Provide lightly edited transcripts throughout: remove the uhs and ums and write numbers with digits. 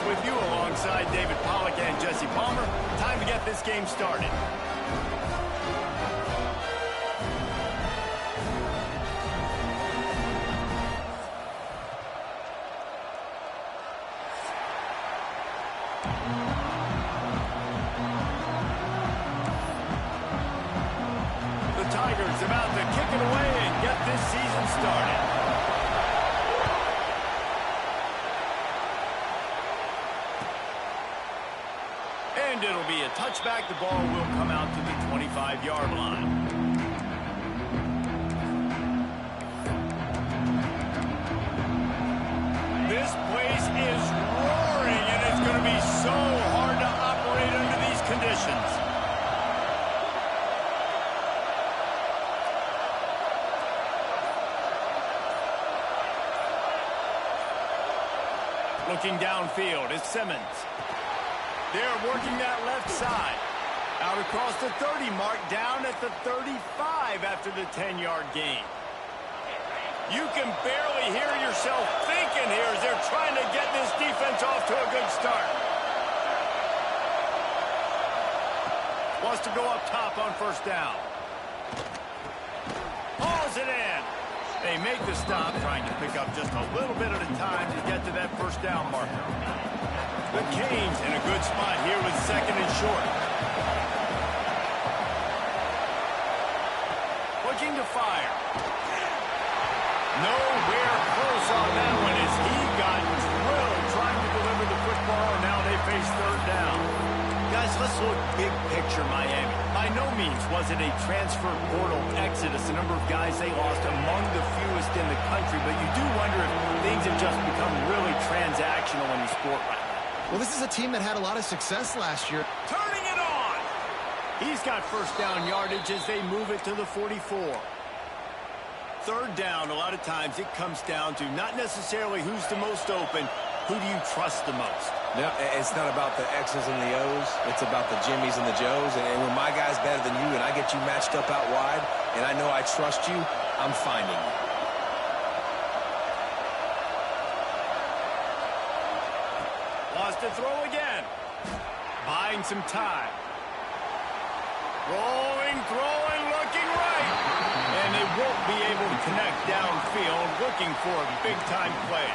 with you alongside David Pollack and Jesse Palmer. Time to get this game started. The Tigers about to kick it away and get this season started. And it'll be a touchback. The ball will come out to the 25-yard line. This place is roaring, and it's going to be so hard to operate under these conditions. Looking downfield is Simmons. They're working that left side. Out across the 30 mark, down at the 35 after the 10-yard gain. You can barely hear yourself thinking here as they're trying to get this defense off to a good start. Wants to go up top on first down. Hauls it in. They make the stop, trying to pick up just a little bit at a time to get to that first down marker. The Canes in a good spot here with second and short. Looking to fire. Nowhere close on that one as he got drilled trying to deliver the football, and now they face third down. Guys, let's look big picture Miami. By no means was it a transfer portal exodus, the number of guys they lost among the fewest in the country, but you do wonder if things have just become really transactional in the sport right now. Well, this is a team that had a lot of success last year. Turning it on! He's got first down yardage as they move it to the 44. Third down, a lot of times it comes down to not necessarily who's the most open, who do you trust the most? No, it's not about the X's and the O's. It's about the Jimmies and the Joes. And when my guy's better than you and I get you matched up out wide and I know I trust you, I'm finding you. Wants to throw again. Buying some time. Rolling, throwing, looking right. And they won't be able to connect downfield, looking for a big-time play.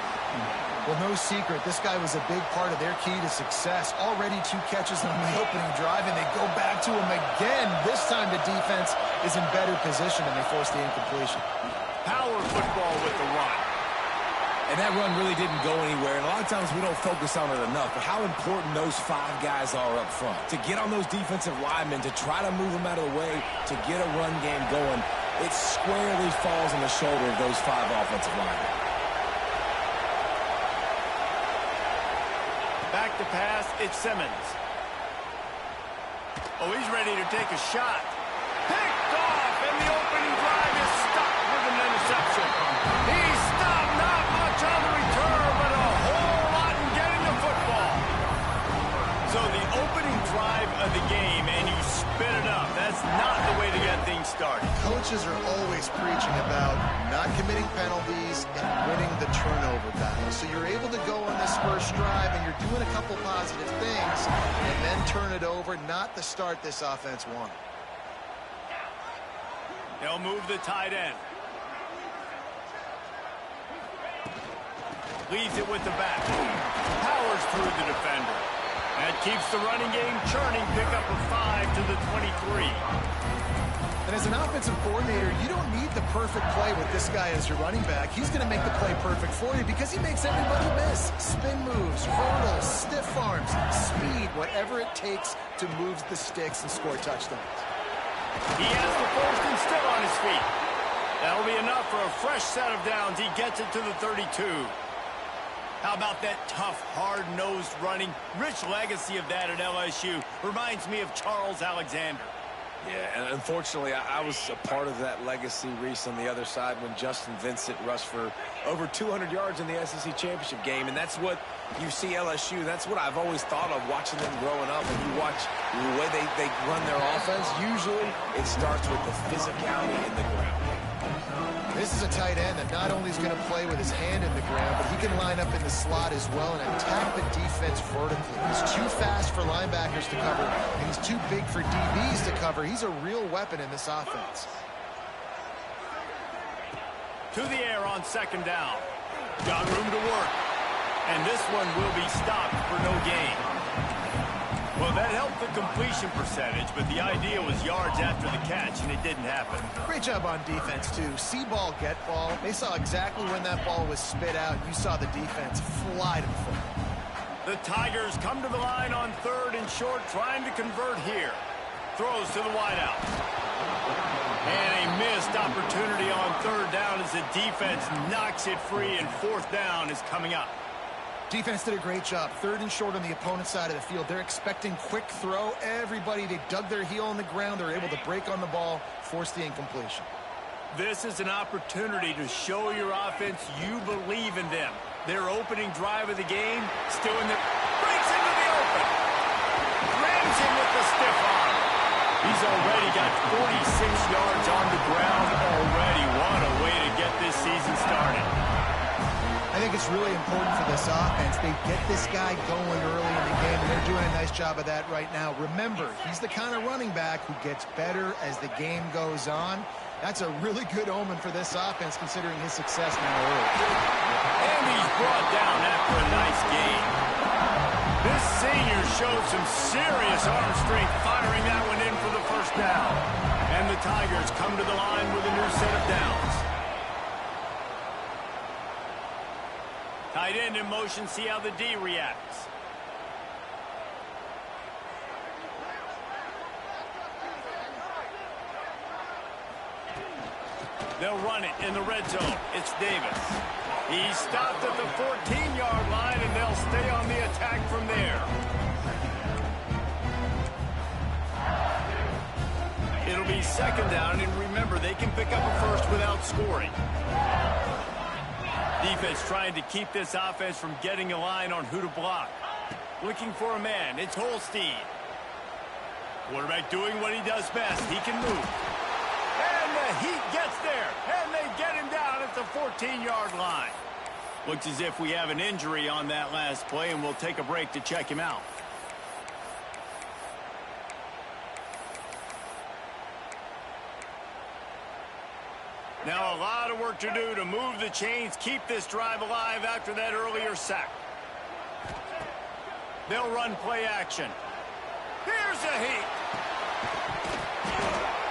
Well, no secret, this guy was a big part of their key to success. Already 2 catches on the opening drive, and they go back to him again. This time the defense is in better position, and they force the incompletion. Power football with the run. And that run really didn't go anywhere, and a lot of times we don't focus on it enough, but how important those 5 guys are up front. To get on those defensive linemen, to try to move them out of the way, to get a run game going, it squarely falls on the shoulder of those 5 offensive linemen. Back to pass, it's Simmons. Oh, he's ready to take a shot. Picked off, and the opening drive is stopped with an interception. He's stopped, not much on the return, but a whole lot in getting the football. So the opening drive of the game, and you spit it up. That's not the way to get things started. Coaches are always preaching about not committing penalties and winning the turnover battle. So you're able to go on this first drive, and you're doing a couple positive things, and then turn it over, not the start this offense wanted. They'll move the tight end. Leaves it with the back. Powers through the defender. That keeps the running game churning. Pick up a 5 to the 23. And as an offensive coordinator, you don't need the perfect play with this guy as your running back. He's going to make the play perfect for you because he makes everybody miss. Spin moves, hurdles, stiff arms, speed, whatever it takes to move the sticks and score touchdowns. He has the first and still on his feet. That'll be enough for a fresh set of downs. He gets it to the 32. How about that tough, hard-nosed running? Rich legacy of that at LSU. Reminds me of Charles Alexander. Yeah, and unfortunately, I was a part of that legacy, Reese, on the other side when Justin Vincent rushed for over 200 yards in the SEC Championship game, and that's what you see LSU. That's what I've always thought of watching them growing up. And you watch the way they run their offense, usually it starts with the physicality in the ground. This is a tight end that not only is going to play with his hand in the ground, but he can line up in the slot as well and attack the defense vertically. He's too fast for linebackers to cover, and he's too big for DBs to cover. He's a real weapon in this offense. To the air on second down. Got room to work. And this one will be stopped for no gain. Well, that helped the completion percentage, but the idea was yards after the catch, and it didn't happen. Great job on defense, too. See ball, get ball. They saw exactly when that ball was spit out. You saw the defense fly to the football. The Tigers come to the line on third and short, trying to convert here. Throws to the wideout. And a missed opportunity on third down as the defense knocks it free, and fourth down is coming up. Defense did a great job. Third and short on the opponent's side of the field. They're expecting quick throw. Everybody, they dug their heel on the ground. They're able to break on the ball, force the incompletion. This is an opportunity to show your offense you believe in them. Their opening drive of the game, still in the... breaks into the open. Grabs him with the stiff arm. He's already got 46 yards on the ground already. What a way to get this season started. I think it's really important for this offense. They get this guy going early in the game, and they're doing a nice job of that right now. Remember, he's the kind of running back who gets better as the game goes on. That's a really good omen for this offense, considering his success now early. And he's brought down after a nice gain. This senior showed some serious arm strength, firing that one in for the first down. And the Tigers come to the line with a new set of downs. Tight end in motion, see how the D reacts. They'll run it in the red zone. It's Davis. He's stopped at the 14-yard line, and they'll stay on the attack from there. It'll be second down, and remember, they can pick up a first without scoring. Defense trying to keep this offense from getting a line on who to block. Looking for a man. It's Holstein. Quarterback doing what he does best. He can move. And the Heat gets there. And they get him down at the 14-yard line. Looks as if we have an injury on that last play, and we'll take a break to check him out. Now a lot of work to do to move the chains, keep this drive alive after that earlier sack. They'll run play action. Here's a Heat.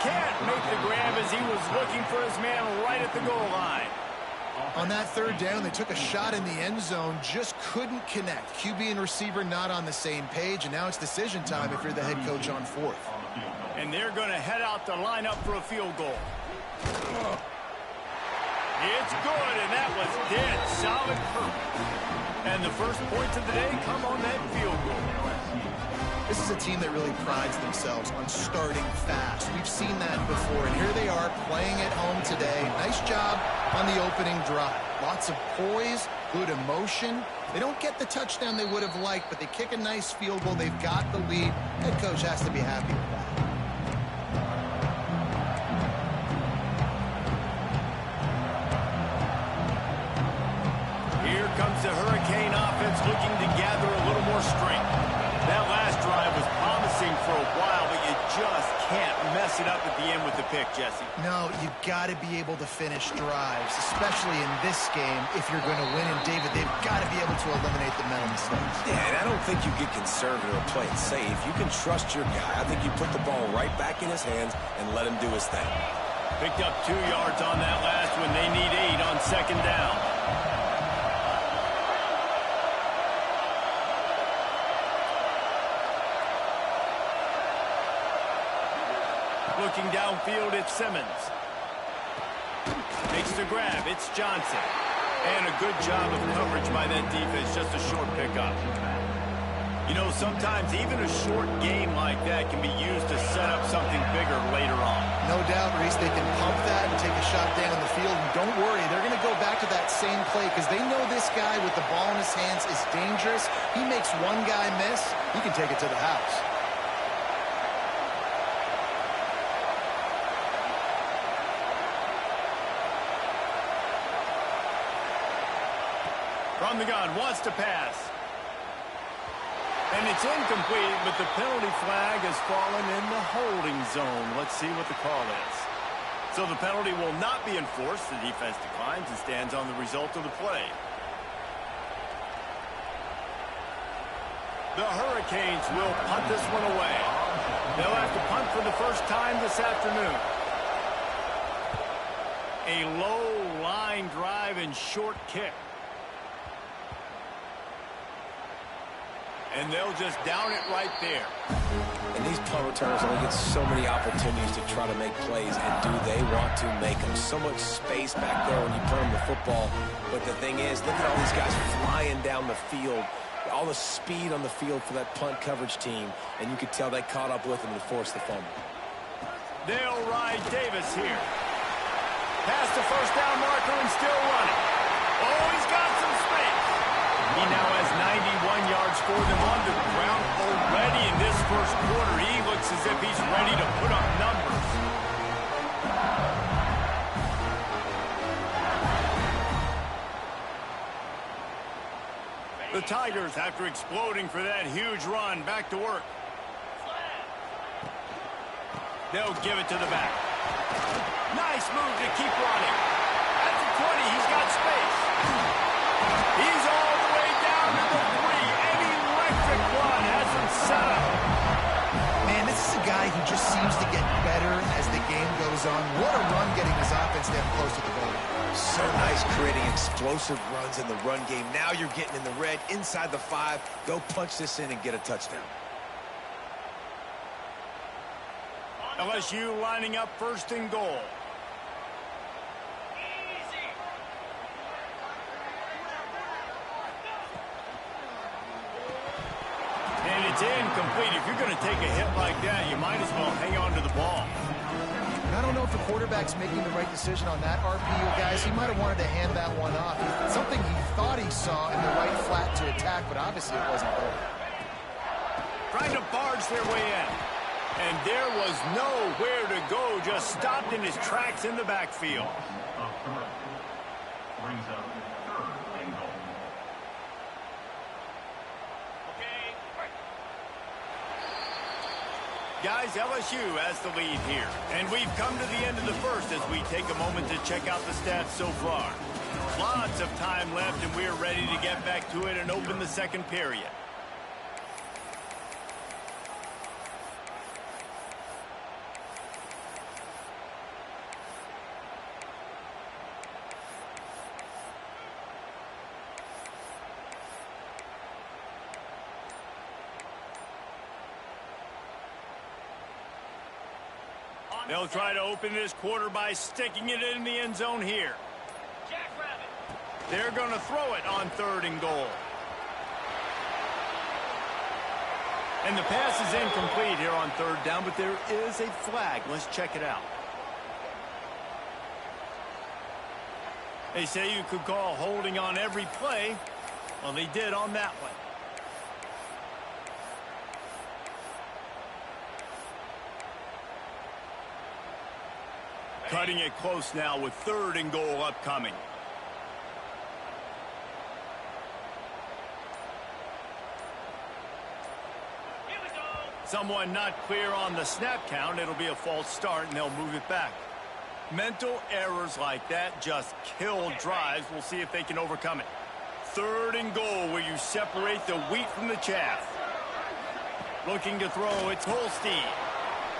Can't make the grab as he was looking for his man right at the goal line. On that third down, they took a shot in the end zone, just couldn't connect. QB and receiver not on the same page, and now it's decision time if you're the head coach on fourth. And they're going to head out to line up for a field goal. It's good, and that was dead solid perfect. And the first points of the day come on that field goal. This is a team that really prides themselves on starting fast. We've seen that before, and here they are playing at home today. Nice job on the opening drive. Lots of poise, good emotion. They don't get the touchdown they would have liked, but they kick a nice field goal. They've got the lead. Head coach has to be happy with that. Here comes the Hurricane offense looking to gather a little more strength. That last drive was promising for a while, but you just can't mess it up at the end with the pick, Jesse. No, you've got to be able to finish drives, especially in this game. If you're going to win, and David, they've got to be able to eliminate the mental mistakes. Yeah, and I don't think you get conservative or play it safe. You can trust your guy. I think you put the ball right back in his hands and let him do his thing. Picked up 2 yards on that last one. They need 8 on second down. Looking downfield, it's Simmons. Makes the grab. It's Johnson. And a good job of coverage by that defense. Just a short pickup. You know, sometimes even a short game like that can be used to set up something bigger later on. No doubt, Reese, they can pump that and take a shot down the field. And don't worry, they're going to go back to that same play because they know this guy with the ball in his hands is dangerous. He makes one guy miss, he can take it to the house. From the gun, wants to pass. And it's incomplete, but the penalty flag has fallen in the holding zone. Let's see what the call is. So the penalty will not be enforced. The defense declines and stands on the result of the play. The Hurricanes will punt this one away. They'll have to punt for the first time this afternoon. A low line drive and short kick. And they'll just down it right there. And these punt returners only get so many opportunities to try to make plays, and do they want to make them? So much space back there when you punt them the football. But the thing is, look at all these guys flying down the field. All the speed on the field for that punt coverage team, and you could tell they caught up with them to force the fumble. They'll ride Davis here. Past the first down marker and still running. Oh, he's got some space. He now has 91 yards for them on the ground already in this first quarter. He looks as if he's ready to put up numbers. The Tigers, after exploding for that huge run, back to work. They'll give it to the back. Nice move to keep running. At the 20, he's got space. He's all the way down to the 3. An electric run has him set up. Man, this is a guy who just seems to get better as the game goes on. What a run getting his offense down close to the goal. So nice creating explosive runs in the run game. Now you're getting in the red inside the 5. Go punch this in and get a touchdown. LSU lining up first and goal. And it's incomplete. If you're going to take a hit like that, you might as well hang on to the ball. I don't know if the quarterback's making the right decision on that RPO, guys. He might have wanted to hand that one off. Something he thought he saw in the right flat to attack, but obviously it wasn't there. Trying to barge their way in. And there was nowhere to go, just stopped in his tracks in the backfield. Brings up third and goal. Guys, LSU has the lead here. And we've come to the end of the first as we take a moment to check out the stats so far. Lots of time left, and we're ready to get back to it and open the second period. They'll try to open this quarter by sticking it in the end zone here. They're going to throw it on third and goal. And the pass is incomplete here on third down, but there is a flag. Let's check it out. They say you could call holding on every play. Well, they did on that one. Cutting it close now with third and goal upcoming. Someone not clear on the snap count. It'll be a false start, and they'll move it back. Mental errors like that just kill drives. We'll see if they can overcome it. Third and goal where you separate the wheat from the chaff. Looking to throw, it's Holstein.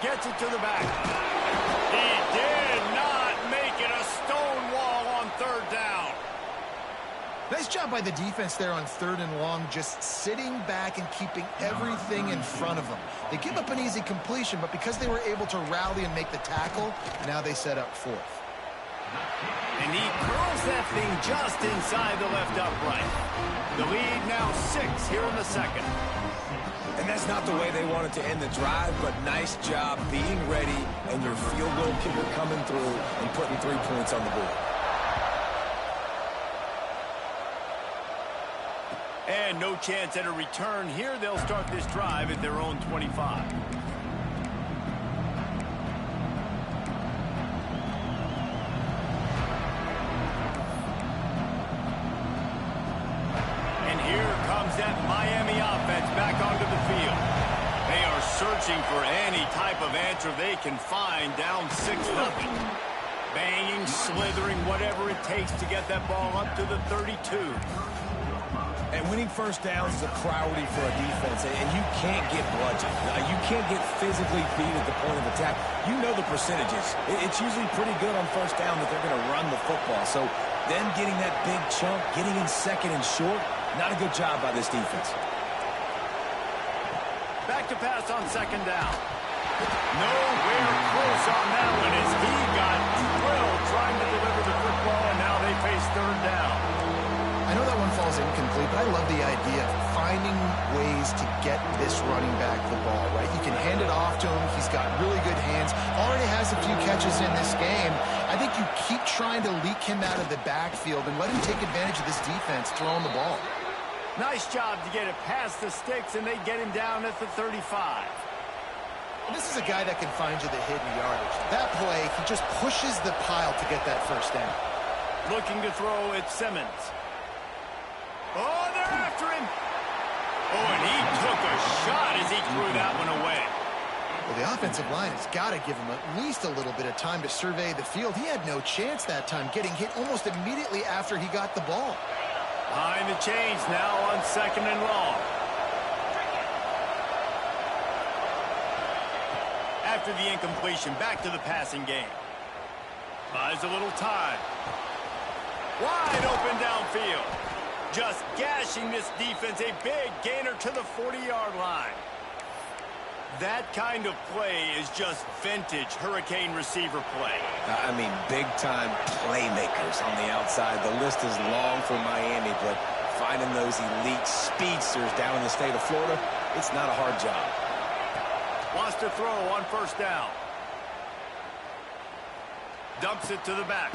Gets it to the back. He did not make it a stone wall on third down. Nice job by the defense there on third and long, just sitting back and keeping everything in front of them. They give up an easy completion, but because they were able to rally and make the tackle, now they set up fourth. And he curls that thing just inside the left upright. The lead now 6 here in the second. And that's not the way they wanted to end the drive, but nice job being ready and your field goal kicker coming through and putting 3 points on the board. And no chance at a return here. They'll start this drive at their own 25. searching for any type of answer they can find, down 6-0. Banging, slithering, whatever it takes to get that ball up to the 32. And winning first downs is a priority for a defense, and you can't get bludgeoned. You can't get physically beat at the point of attack. You know the percentages. It's usually pretty good on first down that they're going to run the football. So them getting that big chunk, getting in second and short, not a good job by this defense. Back to pass on second down. Nowhere close on that one as he got drilled trying to deliver the football, and now they face third down. I know that one falls incomplete, but I love the idea of finding ways to get this running back the ball, right? You can hand it off to him. He's got really good hands. Already has a few catches in this game. I think you keep trying to leak him out of the backfield and let him take advantage of this defense throwing the ball. Nice job to get it past the sticks, and they get him down at the 35. And this is a guy that can find you the hidden yardage. That play, he just pushes the pile to get that first down. Looking to throw at Simmons. Oh, they're after him. Oh, and he took a shot as he threw that one away. Well, the offensive line has got to give him at least a little bit of time to survey the field. He had no chance that time, getting hit almost immediately after he got the ball. Behind the chains now on second and long. After the incompletion, back to the passing game. Buys a little time. Wide open downfield. Just gashing this defense, a big gainer to the 40-yard line. That kind of play is just vintage Hurricane receiver play. I mean, big-time playmakers on the outside. The list is long for Miami, but finding those elite speedsters down in the state of Florida, it's not a hard job. Wants to throw on first down. Dumps it to the back.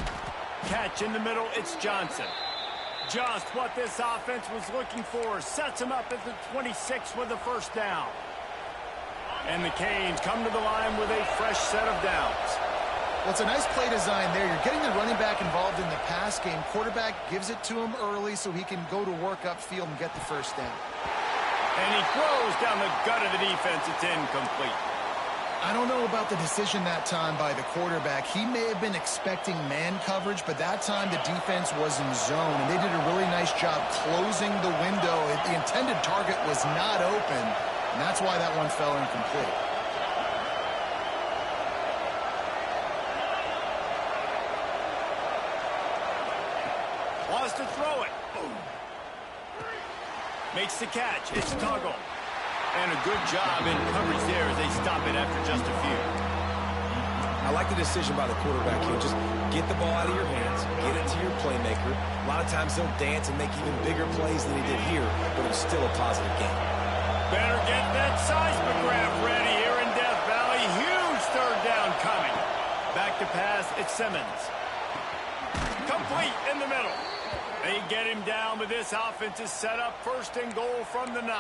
Catch in the middle, it's Johnson. Just what this offense was looking for. Sets him up at the 26 with the first down. And the Canes come to the line with a fresh set of downs. Well, it's a nice play design there. You're getting the running back involved in the pass game. Quarterback gives it to him early so he can go to work upfield and get the first down. And he throws down the gut of the defense. It's incomplete. I don't know about the decision that time by the quarterback. He may have been expecting man coverage, but that time the defense was in zone, and they did a really nice job closing the window. The intended target was not open, and that's why that one fell incomplete. Wants to throw it. Makes the catch. It's Tuggle. And a good job in coverage there as they stop it after just a few. I like the decision by the quarterback here. Just get the ball out of your hands, get it to your playmaker. A lot of times he'll dance and make even bigger plays than he did here, but it's still a positive game. Better get that seismograph ready here in Death Valley. Huge third down coming. Back to pass, it's Simmons. Complete in the middle. They get him down, but this offense is set up first and goal from the 9.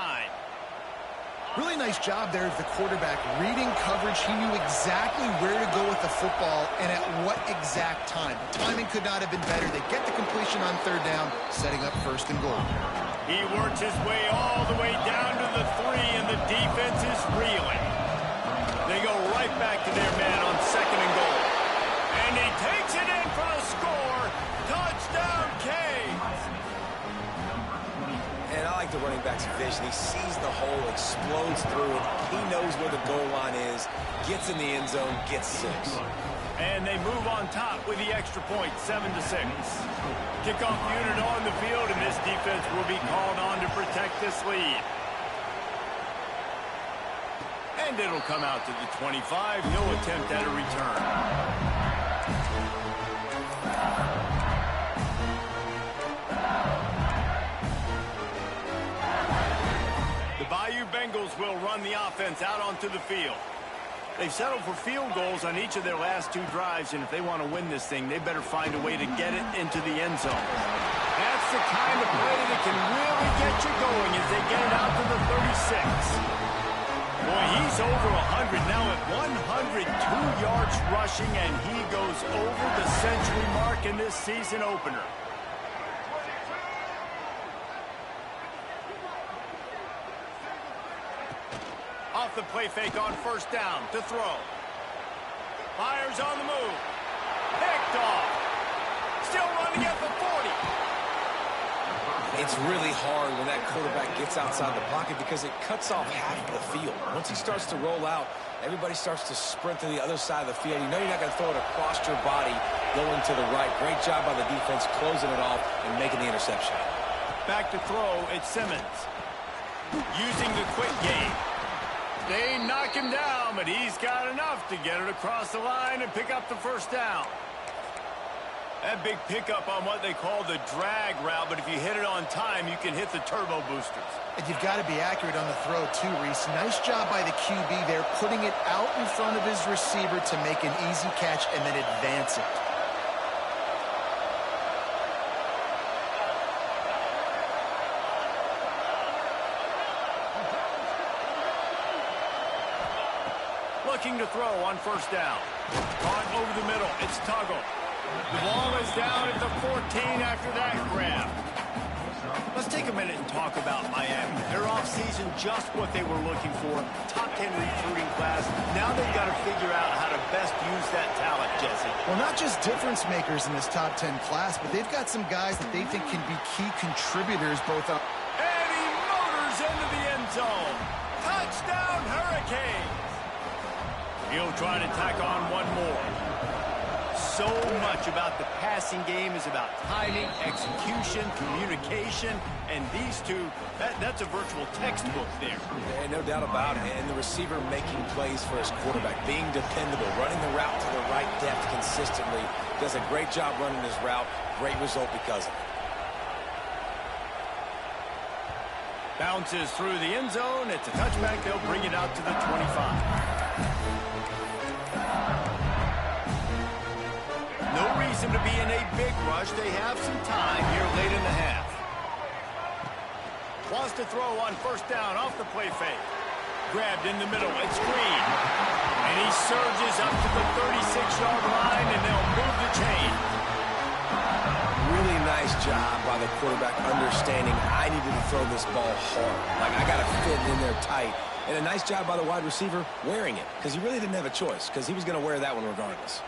Really nice job there of the quarterback reading coverage. He knew exactly where to go with the football and at what exact time. The timing could not have been better. They get the completion on third down, setting up first and goal. He works his way all the way down to the 3, and the defense is reeling. They go right back to their man on second and goal. And he takes it in for the score. Touchdown, Canes. And I like the running back's vision. He sees the hole, explodes through it. He knows where the goal line is, gets in the end zone, gets 6. And they move on top with the extra point, 7-6. Kickoff unit on the field, and this defense will be called on to protect this lead. And it'll come out to the 25. No attempt at a return. Bengals will run the offense out onto the field. They've settled for field goals on each of their last 2 drives, and if they want to win this thing, they better find a way to get it into the end zone. That's the kind of play that can really get you going as they get it out to the 36. Boy, he's over 100 now at 102 yards rushing, and he goes over the century mark in this season opener. off the play fake on first down to throw. Fires on the move. Picked off. Still running at the 40. It's really hard when that quarterback gets outside the pocket because it cuts off half of the field. Once he starts to roll out, everybody starts to sprint to the other side of the field. You know you're not going to throw it across your body going to the right. Great job by the defense closing it off and making the interception. Back to throw, it's Simmons. Using the quick game. They knock him down, but he's got enough to get it across the line and pick up the first down. That big pickup on what they call the drag route, but if you hit it on time, you can hit the turbo boosters. And you've got to be accurate on the throw, too, Reese. Nice job by the QB there, putting it out in front of his receiver to make an easy catch and then advance it. Looking to throw on first down. Caught over the middle. It's Tuggle. The ball is down at the 14 after that grab. Let's take a minute and talk about Miami. Their offseason, just what they were looking for. Top 10 recruiting class. Now they've got to figure out how to best use that talent, Jesse. Well, not just difference makers in this top 10 class, but they've got some guys that they think can be key contributors both on... And he motors into the end zone. Touchdown, Hurricanes. He'll try to tack on one more. So much about the passing game is about timing, execution, communication, and these two, that's a virtual textbook there. Yeah, no doubt about it. And the receiver making plays for his quarterback, being dependable, running the route to the right depth consistently. Does a great job running his route. Great result because of it. Bounces through the end zone. It's a touchback. They'll bring it out to the 25. No reason to be in a big rush. They have some time here late in the half. Wants to throw on first down off the play fake. Grabbed in the middle. It's Green. And he surges up to the 36-yard line, and they'll move the chain. Really nice job by the quarterback understanding I needed to throw this ball hard. Like, I got to fit in there tight. And a nice job by the wide receiver wearing it because he really didn't have a choice because he was going to wear that one regardless.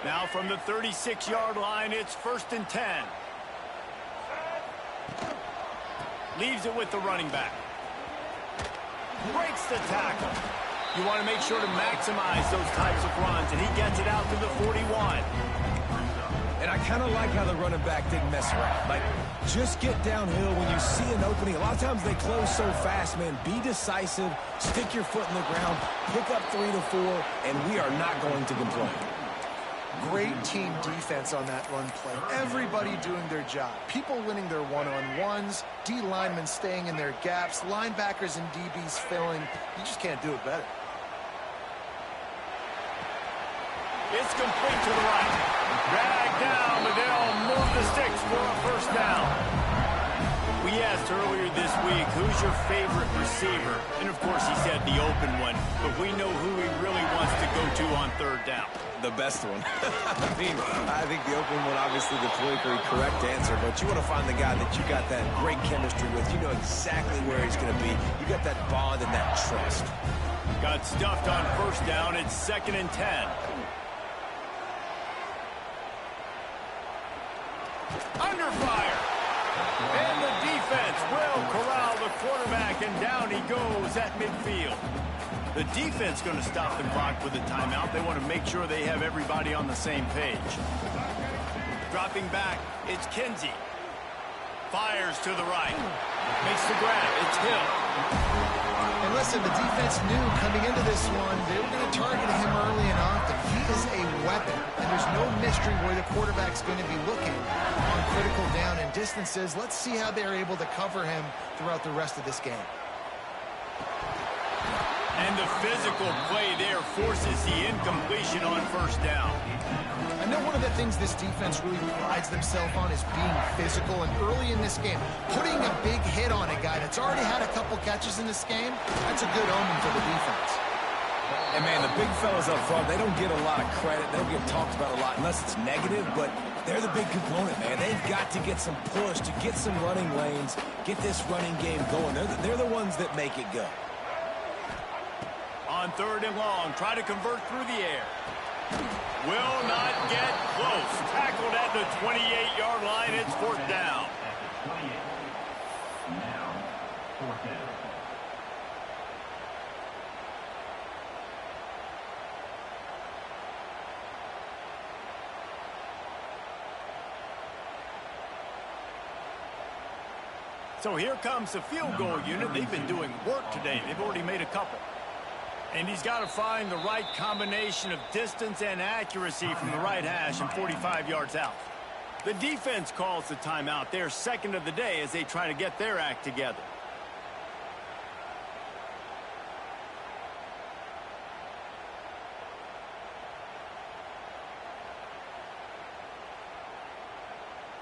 Now from the 36-yard line, it's 1st and 10. Leaves it with the running back. Breaks the tackle. You want to make sure to maximize those types of runs, and he gets it out to the 41. And I kind of like how the running back didn't mess around. Like, just get downhill when you see an opening. A lot of times they close so fast, man. Be decisive, stick your foot in the ground, pick up 3 to 4, and we are not going to complain. Great team defense on that run play. Everybody doing their job. People winning their one-on-ones, D linemen staying in their gaps, linebackers and DBs filling. You just can't do it better. It's complete to the right. Dragged down, but they'll move the sticks for a first down. We asked earlier this week, who's your favorite receiver? And, of course, he said the open one, but we know who he really wants to go to on third down. The best one. I think the open one, obviously the politically correct answer, but you want to find the guy that you got that great chemistry with. You know exactly where he's going to be. You got that bond and that trust. Got stuffed on first down. It's 2nd and 10. Under fire. And the defense will corral the quarterback, and down he goes at midfield. The defense going to stop the clock with a timeout. They want to make sure they have everybody on the same page. Dropping back, it's Kinsey. Fires to the right. Makes the grab. It's Hill. And listen, the defense knew coming into this one, they were going to target him early and often. He is a weapon, and there's no mystery where the quarterback's going to be looking on critical down and distances. Let's see how they're able to cover him throughout the rest of this game. And the physical play there forces the incompletion on first down. I know one of the things this defense really prides themselves on is being physical, and early in this game, putting a big hit on a guy that's already had a couple catches in this game, that's a good omen for the defense. And, man, the big fellas up front, they don't get a lot of credit. They don't get talked about a lot unless it's negative, but they're the big component, man. They've got to get some push, to get some running lanes, get this running game going. They're the ones that make it go. On 3rd and long, try to convert through the air. Will not get close. Tackled at the 28-yard line. It's 4th down. At the 28. Now, 4th down. So here comes the field goal unit. They've been doing work today. They've already made a couple. And he's got to find the right combination of distance and accuracy from the right hash and 45 yards out. The defense calls the timeout. They're 2nd of the day as they try to get their act together.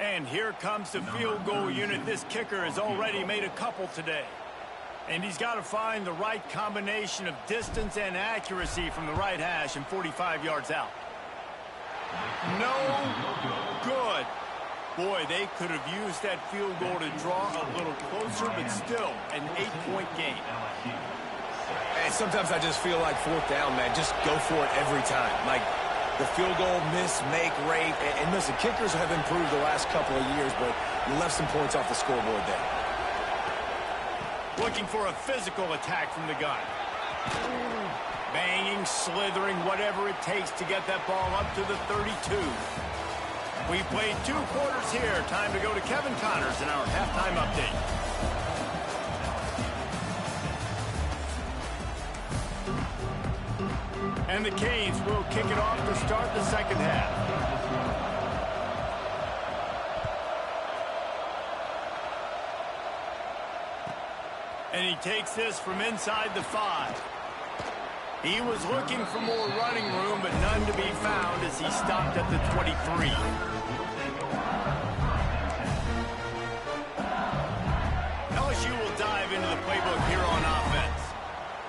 And here comes the field goal unit. This kicker has already made a couple today. And he's got to find the right combination of distance and accuracy from the right hash and 45 yards out. No good. Boy, they could have used that field goal to draw a little closer, but still an 8-point game. And sometimes I just feel like 4th down, man. Just go for it every time. Like the field goal miss-make rate. And listen, kickers have improved the last couple of years, but you left some points off the scoreboard there. Looking for a physical attack from the gun. Banging, slithering, whatever it takes to get that ball up to the 32. We played 2 quarters here. Time to go to Kevin Connors in our halftime update. And the Canes will kick it off to start the 2nd half. And he takes this from inside the 5. He was looking for more running room, but none to be found as he stopped at the 23. LSU will dive into the playbook here on offense.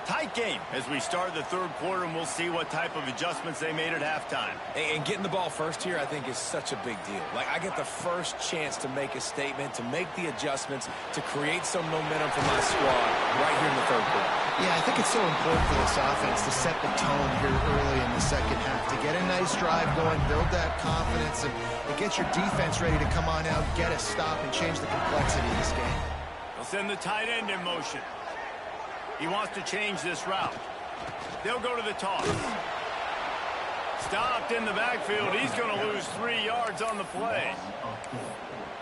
Tight game as we start the 3rd quarter, and we'll see what type of adjustments they made at halftime. And getting the ball first here, I think, is such a big deal. Like, I get the first chance to make a statement, to make the adjustments, to create some momentum for my squad right here in the 3rd quarter. Yeah, I think it's so important for this offense to set the tone here early in the 2nd half, to get a nice drive going, build that confidence, and get your defense ready to come on out, get a stop, and change the complexity of this game. They'll send the tight end in motion. He wants to change this route. They'll go to the toss. Stopped in the backfield. He's going to lose 3 yards on the play.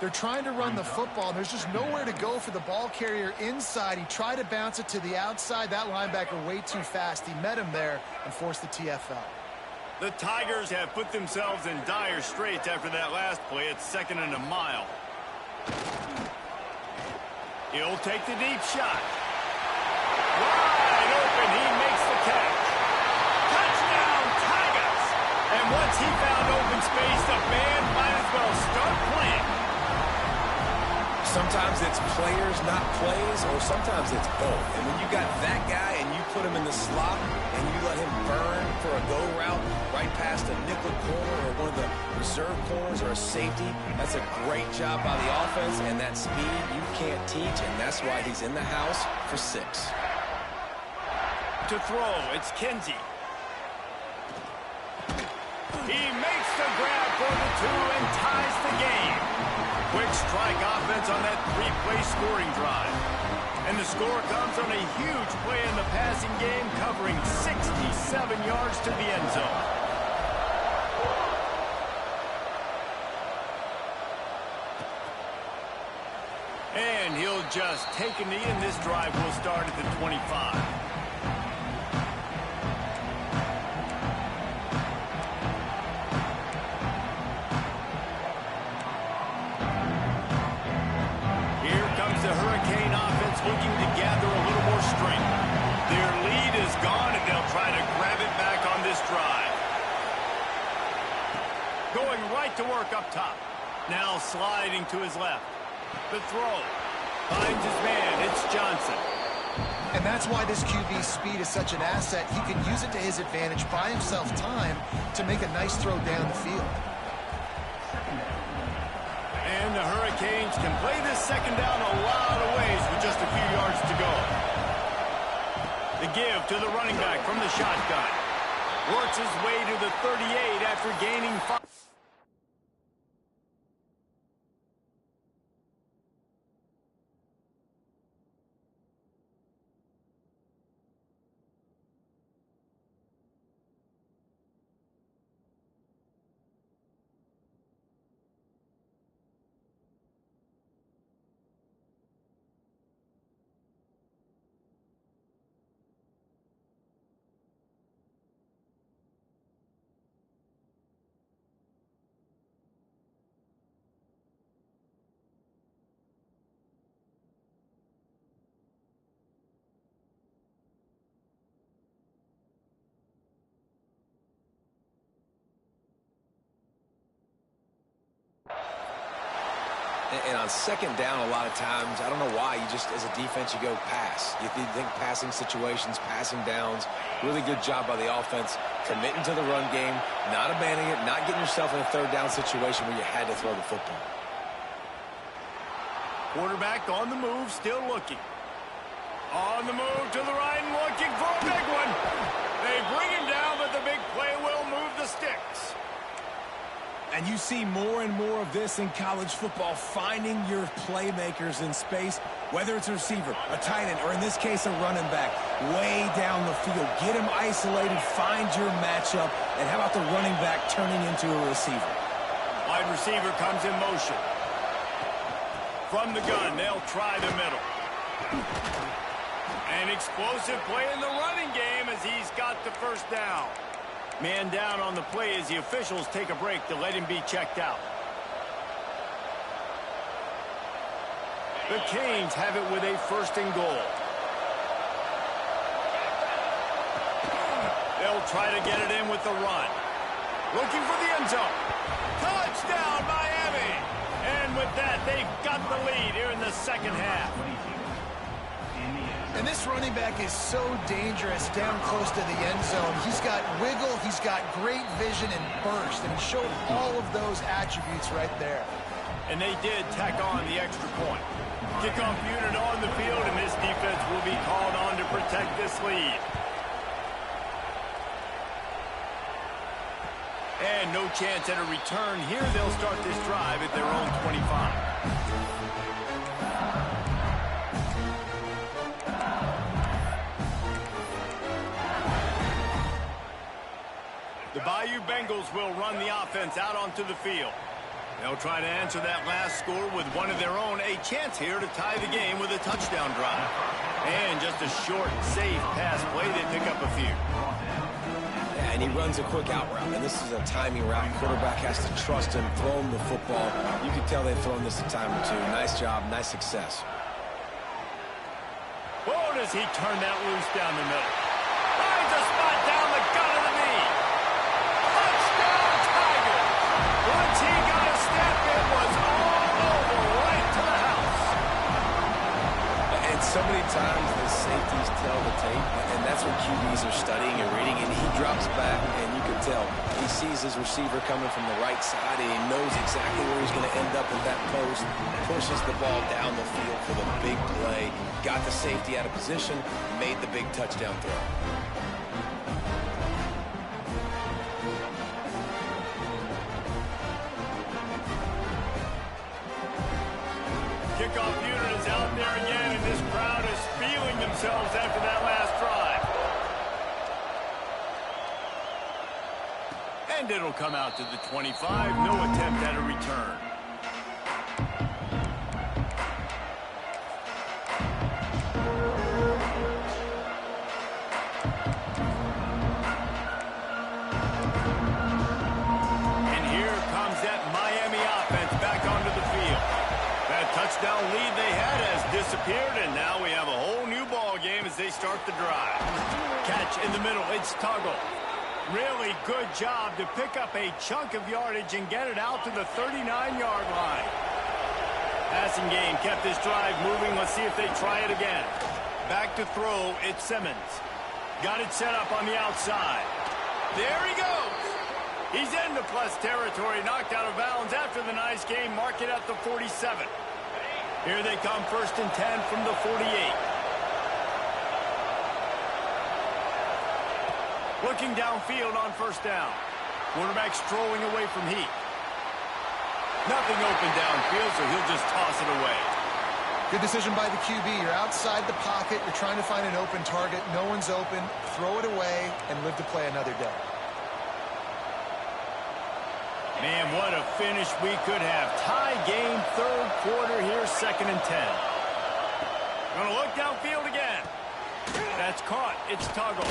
They're trying to run the football, and there's just nowhere to go for the ball carrier inside. He tried to bounce it to the outside. That linebacker way too fast. He met him there and forced the TFL. The Tigers have put themselves in dire straits after that last play. It's 2nd and a mile. He'll take the deep shot. Wide open, he makes the catch. Touchdown, Tigers! And once he found open space, the band might as well start playing. Sometimes it's players, not plays, or sometimes it's both. And when you got that guy and you put him in the slot and you let him burn for a go route right past a nickel corner or one of the reserve corners or a safety, that's a great job by the offense, and that speed you can't teach, and that's why he's in the house for 6. To throw, it's Kinsey. He makes the grab for the 2 and ties the game. Quick strike offense on that 3-play scoring drive. And the score comes on a huge play in the passing game, covering 67 yards to the end zone. And he'll just take a knee, and this drive will start at the 25. Looking to gather a little more strength. Their lead is gone, and they'll try to grab it back on this drive. Going right to work up top. Now sliding to his left. The throw. Finds his man. It's Johnson. And that's why this QB's speed is such an asset. He can use it to his advantage, buy himself time to make a nice throw down the field. And the Hurricanes can play this 2nd down a lot of ways with just a few yards to go. The give to the running back from the shotgun. Works his way to the 38 after gaining 5. And on second down, a lot of times, I don't know why, you just, as a defense, you go pass. You think passing situations, passing downs. Really good job by the offense, committing to the run game, not abandoning it, not getting yourself in a third down situation where you had to throw the football. Quarterback on the move, still looking. On the move to the right and looking for a big one. They bring him down, but the big play will move the sticks. And you see more and more of this in college football, finding your playmakers in space, whether it's a receiver, a tight end, or in this case, a running back, way down the field. Get them isolated, find your matchup, and how about the running back turning into a receiver? Wide receiver comes in motion. From the gun, they'll try the middle. An explosive play in the running game as he's got the first down. Man down on the play as the officials take a break to let him be checked out. The Canes have it with a first and goal. They'll try to get it in with the run. Looking for the end zone. Touchdown, Miami! And with that, they've got the lead here in the second half. And this running back is so dangerous down close to the end zone. He's got wiggle, he's got great vision and burst, and he showed all of those attributes right there. And they did tack on the extra point. Kickoff unit on the field, and this defense will be called on to protect this lead. And no chance at a return. Here they'll start this drive at their own 25. The Bayou Bengals will run the offense out onto the field. They'll try to answer that last score with one of their own. A chance here to tie the game with a touchdown drive. And just a short, safe pass play. They pick up a few. Yeah, and he runs a quick out route. And this is a timing route. Quarterback has to trust him, throw him the football. You can tell they've thrown this a time or two. Nice job, nice success. Oh, does he turn that loose down the middle? Finds a spot down the gut of the knee. Touchdown, Tigers! Once he got a step, it was all over, right to the house. And so many times the safeties tell the tape, and that's what QBs are studying and reading, and he drops back, and you can tell he sees his receiver coming from the right side, and he knows exactly where he's going to end up in that post, pushes the ball down the field for the big play, got the safety out of position, made the big touchdown throw. Kickoff unit is out there again, and this crowd is feeling themselves after that last drive. And it'll come out to the 25. No attempt at a return. And here comes that Miami offense back onto the field. That touchdown lead they had has disappeared, and now we have a whole new ball game as they start the drive. Catch in the middle, it's Tuggle. Really good job to pick up a chunk of yardage and get it out to the 39-yard line. Passing game kept this drive moving. Let's see if they try it again. Back to throw, it's Simmons. Got it set up on the outside. There he goes. He's into plus territory, knocked out of bounds after the nice game. Mark it at the 47. Here they come, 1st and 10 from the 48. Looking downfield on first down. Quarterback strolling away from heat. Nothing open downfield, so he'll just toss it away. Good decision by the QB. You're outside the pocket. You're trying to find an open target. No one's open. Throw it away and live to play another day. Man, what a finish we could have. Tie game, third quarter here, 2nd and 10. Gonna look downfield again. That's caught. It's Tuggle.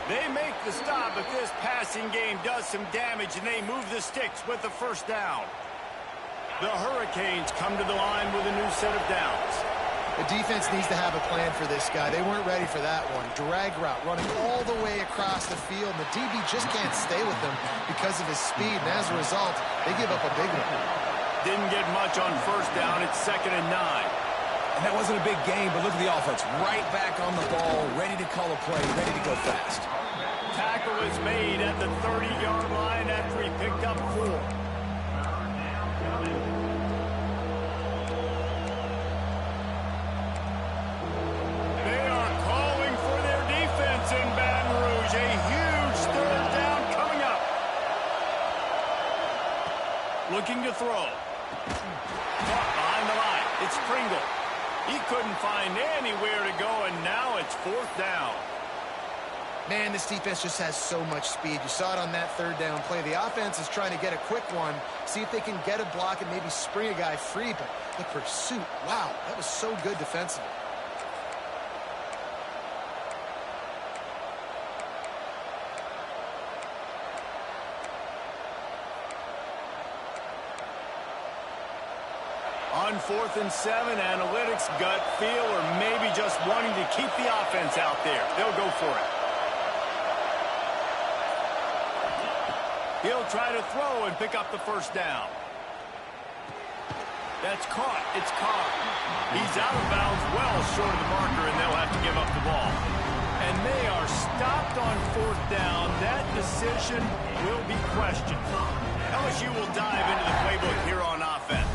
They make the stop, but this passing game does some damage, and they move the sticks with the first down. The Hurricanes come to the line with a new set of downs. The defense needs to have a plan for this guy. They weren't ready for that one. Drag route running all the way across the field. And the DB just can't stay with him because of his speed. And as a result, they give up a big one. Didn't get much on first down. It's 2nd and 9. And that wasn't a big game, but look at the offense. Right back on the ball, ready to call a play, ready to go fast. Tackle is made at the 30-yard line after he picked up 4. Looking to throw. Caught behind the line. It's Pringle. He couldn't find anywhere to go, and now it's 4th down. Man, this defense just has so much speed. You saw it on that 3rd down play. The offense is trying to get a quick one, see if they can get a block and maybe spring a guy free, but the pursuit, wow, that was so good defensively. On 4th and 7, analytics, gut feel, or maybe just wanting to keep the offense out there. They'll go for it. He'll try to throw and pick up the first down. That's caught. It's Carr. He's out of bounds well short of the marker, and they'll have to give up the ball. And they are stopped on 4th down. That decision will be questioned. LSU will dive into the playbook here on offense.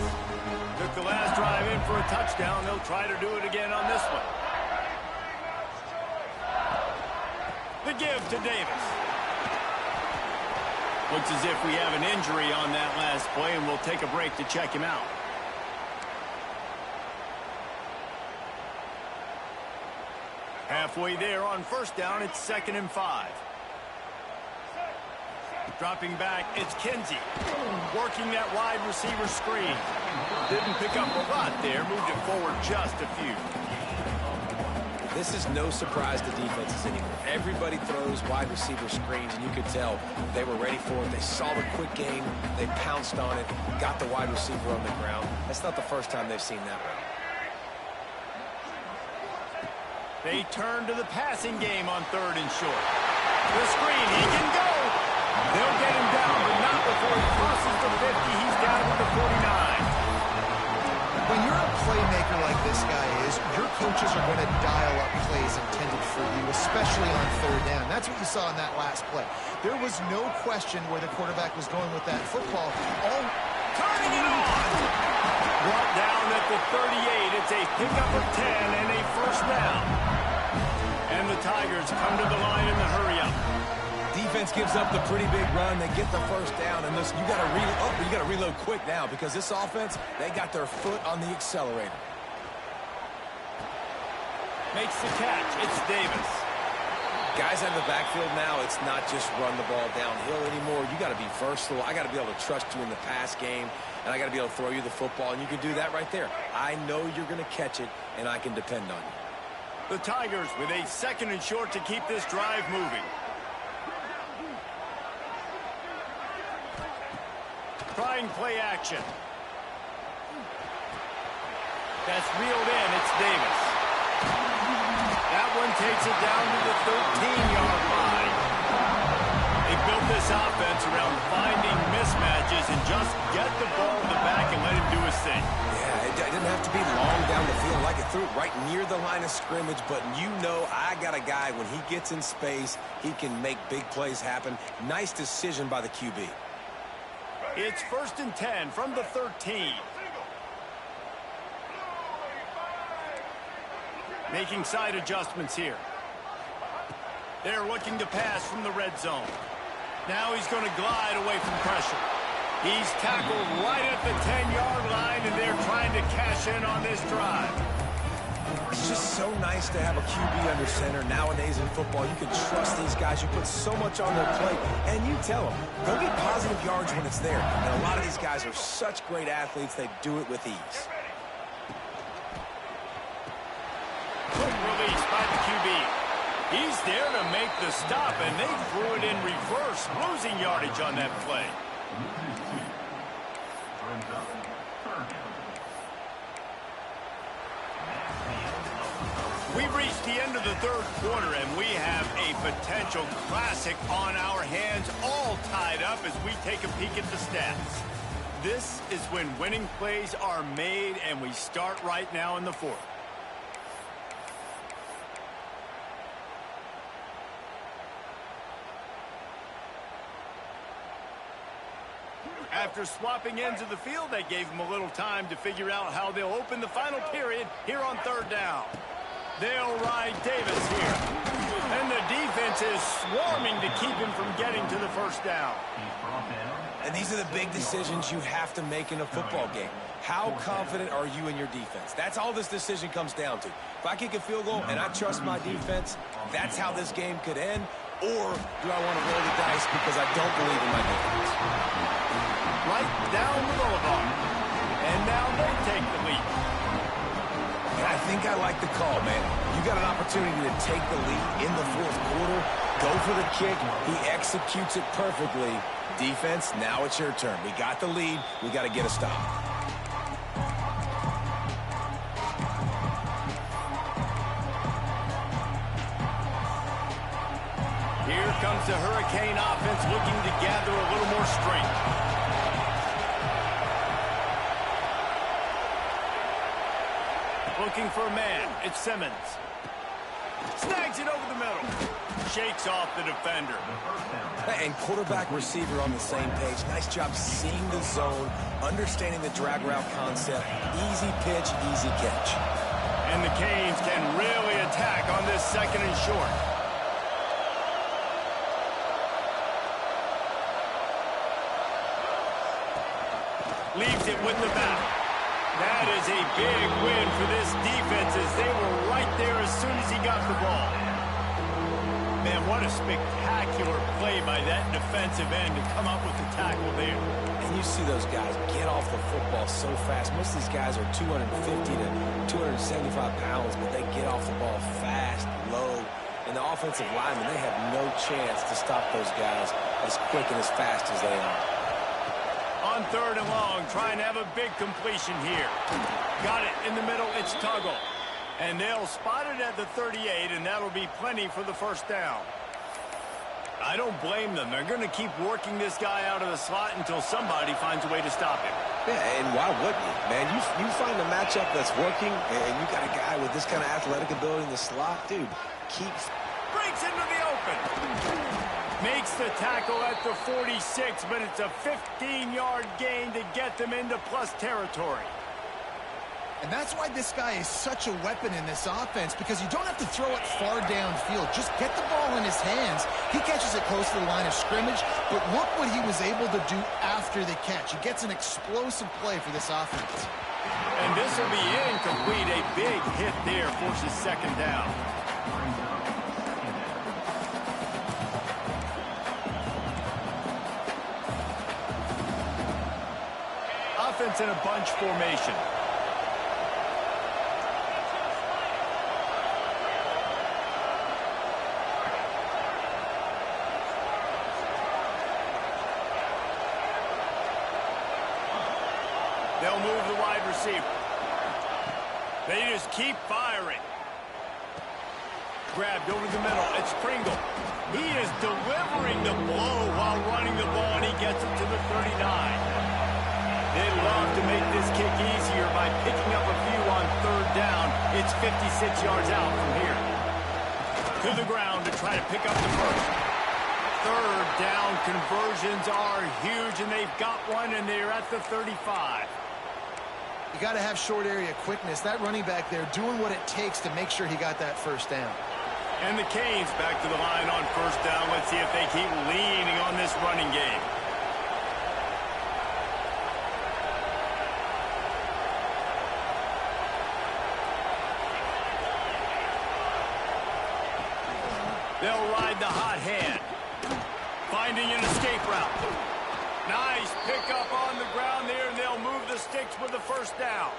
Took the last drive in for a touchdown. They'll try to do it again on this one. The give to Davis. Looks as if we have an injury on that last play, and we'll take a break to check him out. Halfway there on first down, it's 2nd and 5. Dropping back, it's Kinsey. Working that wide receiver screen. Didn't pick up a lot there. Moved it forward just a few. This is no surprise to defenses anymore. Everybody throws wide receiver screens, and you could tell they were ready for it. They saw the quick game. They pounced on it, got the wide receiver on the ground. That's not the first time they've seen that route. They turn to the passing game on 3rd and short. The screen, he can go. They'll get him down, but not before he crosses the 50. He's down to the 49. When you're a playmaker like this guy is, your coaches are going to dial up plays intended for you, especially on 3rd down. That's what you saw in that last play. There was no question where the quarterback was going with that football. Oh, turning it on. Brought down at the 38. It's a pickup of 10 and a first down. And the Tigers come to the line in the hurry-up. Defense gives up the pretty big run. They get the first down, and listen, you got to reload quick now because this offense, they got their foot on the accelerator. Makes the catch. It's Davis. Guys out of the backfield now, it's not just run the ball downhill anymore. You got to be versatile. I got to be able to trust you in the pass game, and I got to be able to throw you the football, and you can do that right there. I know you're going to catch it, and I can depend on you. The Tigers with a 2nd and short to keep this drive moving. Trying play action. That's reeled in. It's Davis. That one takes it down to the 13-yard line. They built this offense around finding mismatches and just get the ball in the back and let him do his thing. Yeah, it didn't have to be long down the field. Like it threw it right near the line of scrimmage, but you know I got a guy, when he gets in space, he can make big plays happen. Nice decision by the QB. It's 1st and 10 from the 13. Making side adjustments here. They're looking to pass from the red zone. Now he's going to glide away from pressure. He's tackled right at the 10-yard line, and they're trying to cash in on this drive. It's just so nice to have a QB under center. Nowadays in football, you can trust these guys. You put so much on their plate, and you tell them, go get positive yards when it's there. And a lot of these guys are such great athletes, they do it with ease. Quick release by the QB. He's there to make the stop, and they threw it in reverse, losing yardage on that play. We've reached the end of the third quarter, and we have a potential classic on our hands, all tied up as we take a peek at the stats. This is when winning plays are made, and we start right now in the fourth. After swapping ends of the field, they gave them a little time to figure out how they'll open the final period here on third down. They'll ride Davis here. And the defense is swarming to keep him from getting to the first down. And these are the big decisions you have to make in a football game. How confident are you in your defense? That's all this decision comes down to. If I kick a field goal and I trust my defense, that's how this game could end. Or do I want to roll the dice because I don't believe in my defense? Right down the boulevard. And now they take the lead. And I think I like the call, man. You got an opportunity to take the lead in the fourth quarter. Go for the kick. He executes it perfectly. Defense, now it's your turn. We got the lead. We got to get a stop. Here comes the Hurricane offense looking to gather a little more strength. Looking for a man. It's Simmons. Snags it over the middle. Shakes off the defender. And quarterback receiver on the same page. Nice job seeing the zone, understanding the drag route concept. Easy pitch, easy catch. And the Canes can really attack on this second and short. Leaves it with the back. That is a big win for this defense as they were right there as soon as he got the ball. Man, what a spectacular play by that defensive end to come up with the tackle there. And you see those guys get off the football so fast. Most of these guys are 250 to 275 pounds, but they get off the ball fast, low. And the offensive linemen, they have no chance to stop those guys as quick and as fast as they are. On third and long, trying to have a big completion here. Got it in the middle, it's Tuggle. And they'll spot it at the 38, and that'll be plenty for the first down. I don't blame them. They're going to keep working this guy out of the slot until somebody finds a way to stop him. Yeah, and why wouldn't you? Man, you find a matchup that's working, and you got a guy with this kind of athletic ability in the slot, dude, keeps... Breaks into the open. Makes the tackle at the 46, but it's a 15-yard gain to get them into plus territory. And that's why this guy is such a weapon in this offense, because you don't have to throw it far downfield. Just get the ball in his hands. He catches it close to the line of scrimmage, but look what he was able to do after the catch. He gets an explosive play for this offense. And this will be incomplete. A big hit there forces second down. Offense in a bunch formation. They'll move the wide receiver. They just keep firing. Grabbed over the middle. It's Pringle. He is delivering the blow while running the ball, and he gets it to the 39. They love to make this kick easier by picking up a few on third down. It's 56 yards out from here. To the ground to try to pick up the first. Third down conversions are huge, and they've got one, and they're at the 35. You got to have short area quickness. That running back there doing what it takes to make sure he got that first down. And the Canes back to the line on first down. Let's see if they keep leaning on this running game. They'll ride the hot hand. Finding an escape route. Nice pickup on the ground there, and they'll move the sticks with the first down.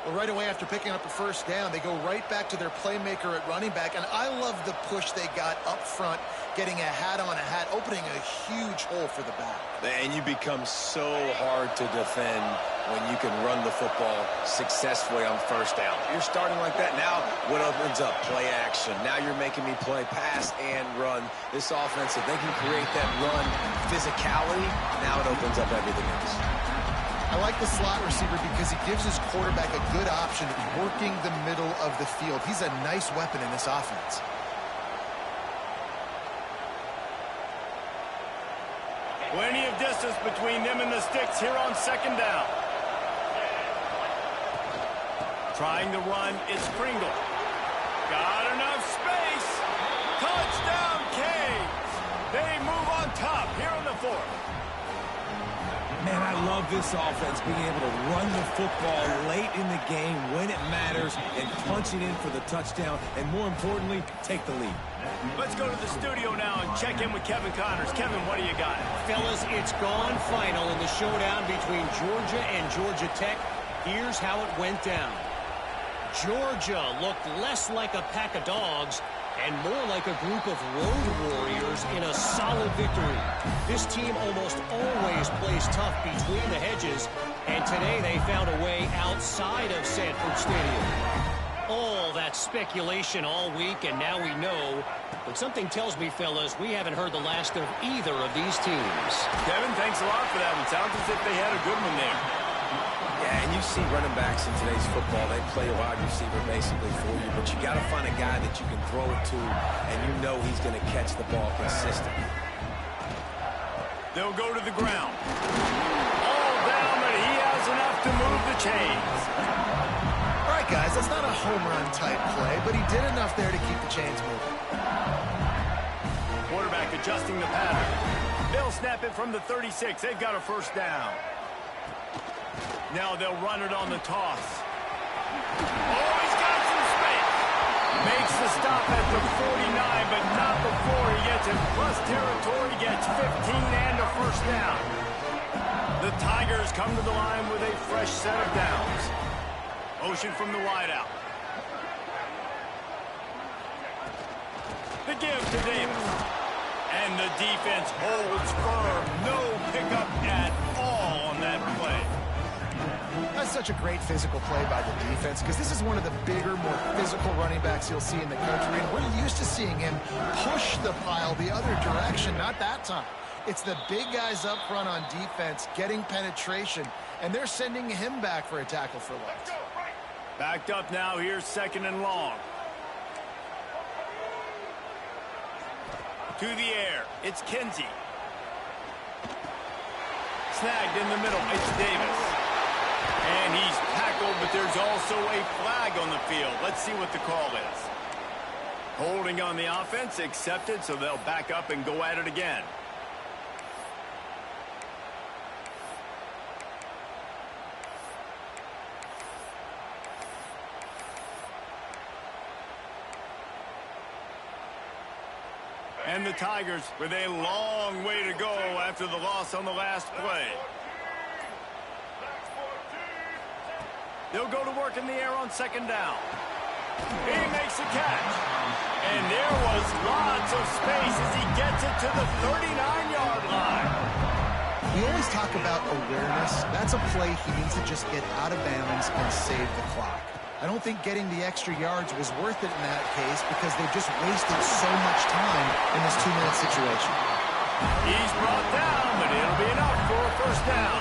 Well, right away after picking up a first down, they go right back to their playmaker at running back, and I love the push they got up front, getting a hat on a hat, opening a huge hole for the back. And you become so hard to defend when you can run the football successfully on first down. You're starting like that. Now what opens up? Play action. Now you're making me play pass and run. This offense, if they can create that run physicality, now it opens up everything else. I like the slot receiver because he gives his quarterback a good option working the middle of the field. He's a nice weapon in this offense. Plenty of distance between them and the sticks here on second down. Trying to run, it's Pringle. Got enough space. Touchdown, Canes. They move on top here in the fourth. Man, I love this offense being able to run the football late in the game when it matters and punch it in for the touchdown, and more importantly, take the lead. Let's go to the studio now and check in with Kevin Connors. Kevin, what do you got? Fellas, it's gone final in the showdown between Georgia and Georgia Tech. Here's how it went down. Georgia looked less like a pack of dogs and more like a group of road warriors in a solid victory. This team almost always plays tough between the hedges, and today they found a way outside of Sanford Stadium. All that speculation all week, and now we know. But something tells me, fellas, we haven't heard the last of either of these teams. Kevin, thanks a lot for that. It sounds as if they had a good one there. Yeah, and you see running backs in today's football, they play a wide receiver basically for you, but you got to find a guy that you can throw it to, and you know he's going to catch the ball consistently. They'll go to the ground. All down, but he has enough to move the chains. All right, guys, that's not a home run type play, but he did enough there to keep the chains moving. Quarterback adjusting the pattern. They'll snap it from the 36. They've got a first down. Now they'll run it on the toss. Oh, he's got some space. Makes the stop at the 49, but not before he gets in plus territory, gets 15 and a first down. The Tigers come to the line with a fresh set of downs. Motion from the wideout. The give to Davis. And the defense holds firm. No pickup at all on that play. That's such a great physical play by the defense because this is one of the bigger, more physical running backs you'll see in the country, and we're used to seeing him push the pile the other direction. Not that time. It's the big guys up front on defense getting penetration, and they're sending him back for a tackle for loss. Backed up now. Here's second and long. To the air. It's Kinsey. Snagged in the middle. It's Davis. And he's tackled, but there's also a flag on the field. Let's see what the call is. Holding on the offense, accepted, so they'll back up and go at it again. And the Tigers with a long way to go after the loss on the last play. They'll go to work in the air on second down. He makes a catch. And there was lots of space as he gets it to the 39-yard line. We always talk about awareness. That's a play he needs to just get out of bounds and save the clock. I don't think getting the extra yards was worth it in that case because they've just wasted so much time in this 2-minute situation. He's brought down, but it'll be enough for a first down.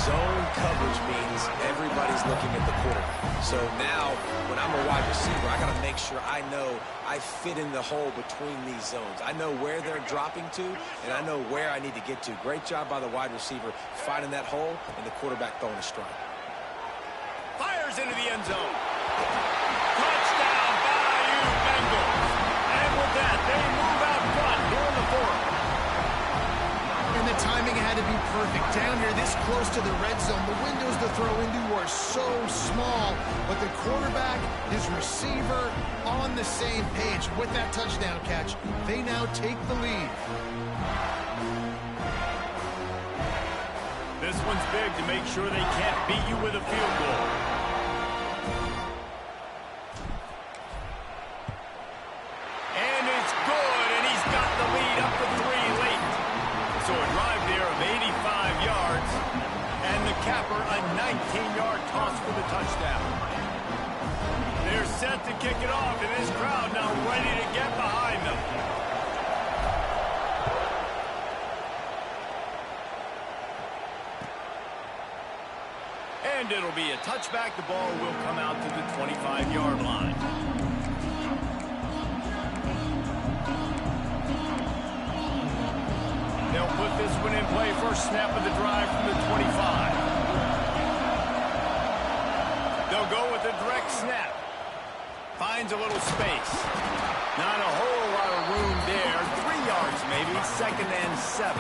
Zone coverage means everybody's looking at the quarterback. So now, when I'm a wide receiver, I got to make sure I know I fit in the hole between these zones. I know where they're dropping to, and I know where I need to get to. Great job by the wide receiver finding that hole, and the quarterback throwing a strike. Fires into the end zone. Touchdown, Bayou Bengals. this close to the red zone, the windows to throw into are so small, but the quarterback, his receiver, on the same page. With that touchdown catch, they now take the lead. This one's big to make sure they can't beat you with a field goal. And it's good, and he's got the lead up to 3 late. So a drive there of 85 yards, and the capper a 19-yard toss for the touchdown. They're set to kick it off, and this crowd now ready to get behind them. And it'll be a touchback. The ball will come out to the 25-yard line. They'll put this one in play. First snap of the drive from the 25. They'll go with a direct snap. Finds a little space. Not a whole lot of room there. 3 yards maybe. 2nd and 7.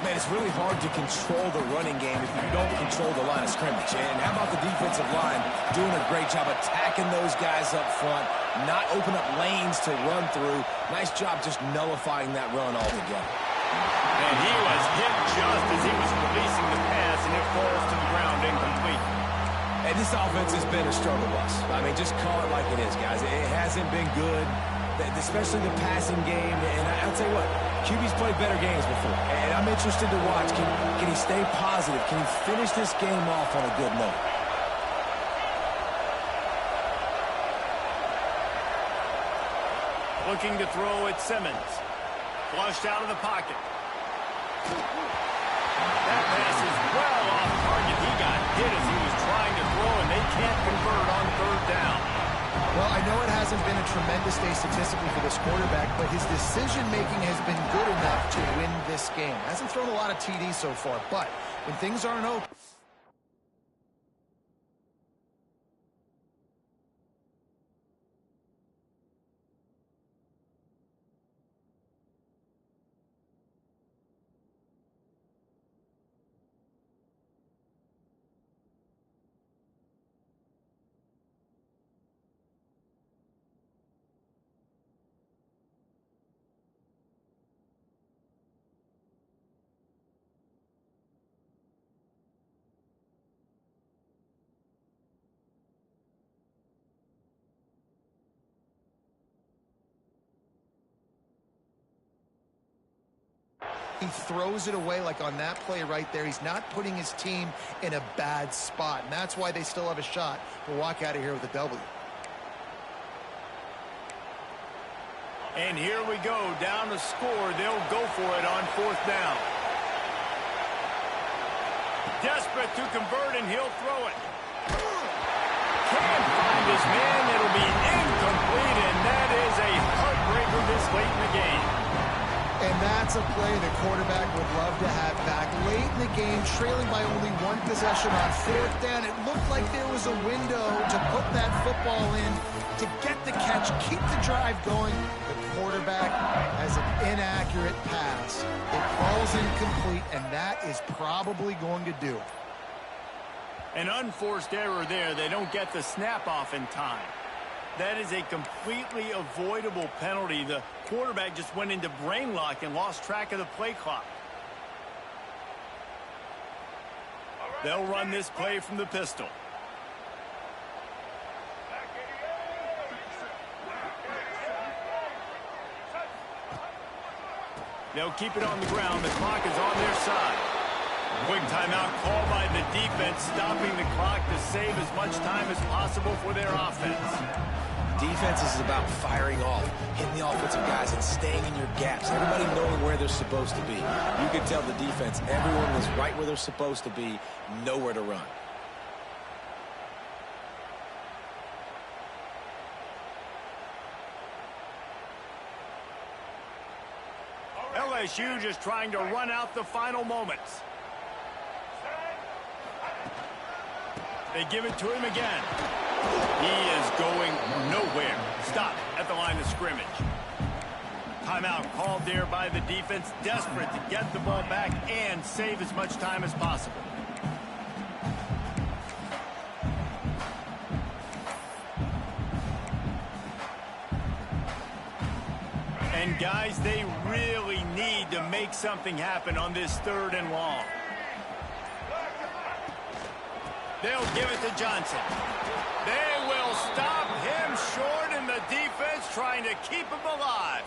Man, it's really hard to control the running game if you don't control the line of scrimmage. And how about the defensive line doing a great job attacking those guys up front, not open up lanes to run through. Nice job just nullifying that run altogether. And he was hit just as he was releasing the pass, and it falls to the ground incomplete. And this offense has been a struggle bus. I mean, just call it like it is, guys. It hasn't been good, especially the passing game. And I'll tell you what, QB's played better games before, and I'm interested to watch. Can he stay positive? Can he finish this game off on a good note? Looking to throw at Simmons. Flushed out of the pocket. That pass is well off target. He got hit as he was trying to throw, and they can't convert on 3rd down. Well, I know it hasn't been a tremendous day statistically for this quarterback, but his decision-making has been good enough to win this game. Hasn't thrown a lot of TDs so far, but when things aren't open, he throws it away like on that play right there. He's not putting his team in a bad spot, and that's why they still have a shot to walk out of here with a W. And here we go, down to score. They'll go for it on 4th down. Desperate to convert, and he'll throw it. Can't find his man. It'll be incomplete, and that is a heartbreaker this late in the game. And that's a play the quarterback would love to have back. Late in the game, trailing by only 1 possession on 4th down. It looked like there was a window to put that football in, to get the catch, keep the drive going. The quarterback has an inaccurate pass. It falls incomplete, and that is probably going to do it. An unforced error there. They don't get the snap off in time. That is a completely avoidable penalty. The quarterback just went into brain lock and lost track of the play clock. They'll run this play from the pistol. They'll keep it on the ground. The clock is on their side. Quick timeout called by the defense, stopping the clock to save as much time as possible for their offense. Defense is about firing off, hitting the offensive guys, and staying in your gaps. Everybody knowing where they're supposed to be. You can tell the defense, everyone was right where they're supposed to be, nowhere to run. LSU just trying to run out the final moments. They give it to him again. He is going nowhere. Stop at the line of scrimmage. Timeout called there by the defense, desperate to get the ball back and save as much time as possible. And guys, they really need to make something happen on this 3rd and long. They'll give it to Johnson. They will stop him short, and the defense trying to keep him alive.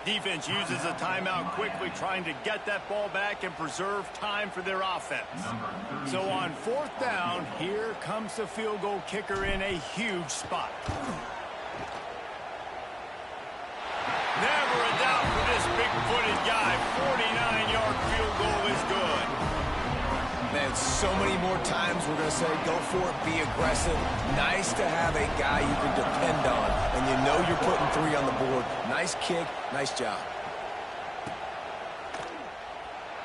Defense uses a timeout quickly, trying to get that ball back and preserve time for their offense. So on 4th down, here comes the field goal kicker in a huge spot. Never a doubt for this big-footed guy. 49-yard field goal is good. Man, so many more times we're going to say, go for it, be aggressive. Nice to have a guy you can depend on, and you know you're putting 3 on the board. Nice kick, nice job.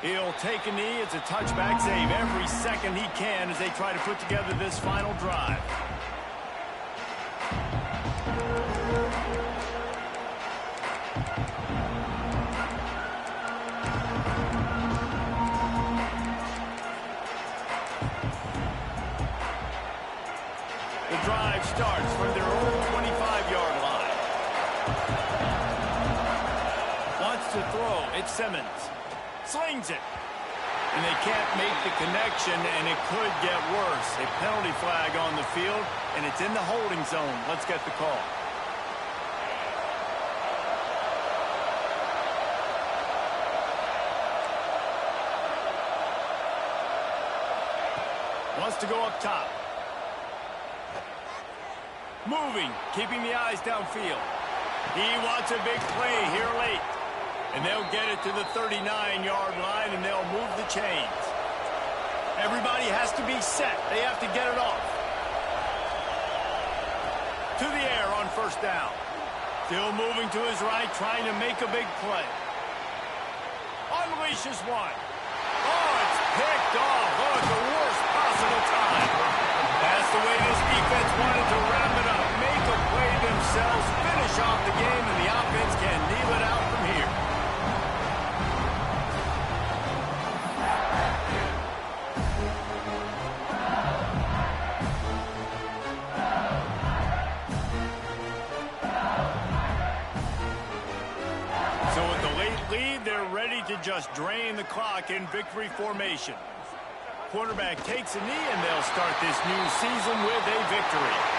He'll take a knee. It's a touchback save every second he can as they try to put together this final drive. Drive starts from their own 25-yard line. Wants to throw. It's Simmons. Slings it. And they can't make the connection, and it could get worse. A penalty flag on the field, and it's in the holding zone. Let's get the call. Wants to go up top. Moving, keeping the eyes downfield. He wants a big play here late. And they'll get it to the 39-yard line, and they'll move the chains. Everybody has to be set. They have to get it off. To the air on 1st down. Still moving to his right, trying to make a big play. Unleashes one. Oh, it's picked off. Oh, it's the worst possible time. That's the way this defense wanted to wrap it up. Make a play themselves, finish off the game, and the offense can kneel it out from here. So with the late lead, they're ready to just drain the clock in victory formation. Quarterback takes a knee, and they'll start this new season with a victory.